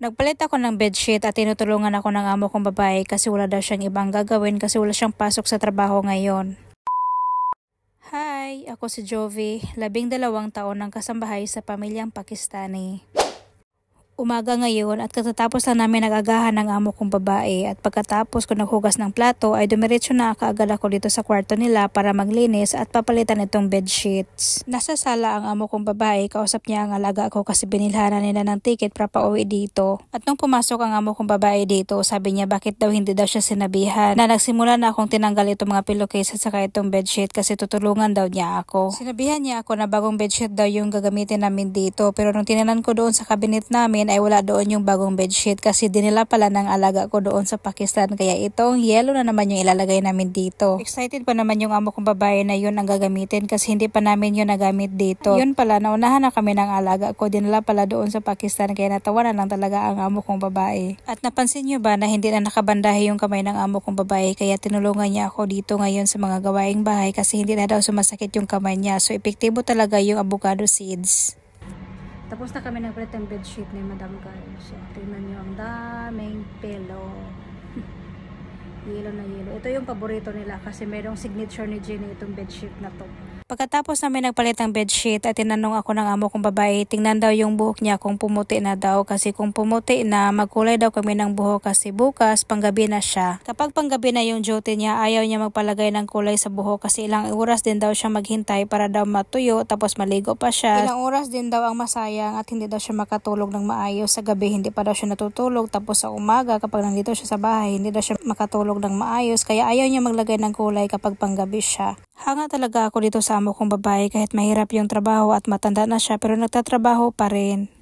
Nagpalit ako ng bedsheet at tinutulungan ako ng amo kong babae kasi wala daw siyang ibang gagawin kasi wala siyang pasok sa trabaho ngayon. Hi! Ako si Jovi, 12 taon ng kasambahay sa pamilyang Pakistani. Umaga ngayon at katatapos lang namin nag-agahan ng amo kong babae at pagkatapos ko naghugas ng plato ay dumiretso na kaagad ako dito sa kwarto nila para maglinis at papalitan itong bedsheets. Nasa sala ang amo kong babae, kausap niya ang alaga ko kasi binilhanan nila ng ticket para pauwi dito. At nung pumasok ang amo kong babae dito, sabi niya bakit daw hindi daw siya sinabihan na nagsimula na akong tinanggal itong mga pillowcase at saka itong bedsheet kasi tutulungan daw niya ako. Sinabihan niya ako na bagong bedsheet daw yung gagamitin namin dito pero nung tinanan ko doon sa cabinet namin ay wala doon yung bagong bedsheet kasi dinila pala ng alaga ko doon sa Pakistan kaya itong yellow na naman yung ilalagay namin dito. Excited pa naman yung amo kong babae na yun ang gagamitin kasi hindi pa namin yun nagamit dito. Yun pala, naunahan na kami ng alaga ko, dinala pala doon sa Pakistan kaya natawa na lang talaga ang amo kong babae. At napansin nyo ba na hindi na nakabandahe yung kamay ng amo kong babae kaya tinulungan niya ako dito ngayon sa mga gawaing bahay kasi hindi na daw sumasakit yung kamay niya, so epektibo talaga yung avocado seeds. Tapos na kami nagpalit ng bedsheet ni Madam guys. So, tingnan nyo ang daming pillow. Yellow na yellow. Ito yung paborito nila kasi merong signature ni Jenny itong bedsheet na to. Pagkatapos namin nagpalit ng bedsheet at tinanong ako ng amo kong babae, tingnan daw yung buhok niya kung pumuti na daw kasi kung pumuti na magkulay daw kami ng buhok kasi bukas panggabi na siya. Kapag panggabi na yung duty niya, ayaw niya magpalagay ng kulay sa buhok kasi ilang oras din daw siya maghintay para daw matuyo tapos maligo pa siya. Ilang oras din daw ang masayang at hindi daw siya makatulog ng maayos sa gabi, hindi pa daw siya natutulog tapos sa umaga kapag nandito siya sa bahay hindi daw siya makatulog ng maayos kaya ayaw niya maglagay ng kulay kapag panggabi siya. Hanga talaga ako dito sa amo kong babae kahit mahirap yung trabaho at matanda na siya pero nagtatrabaho pa rin.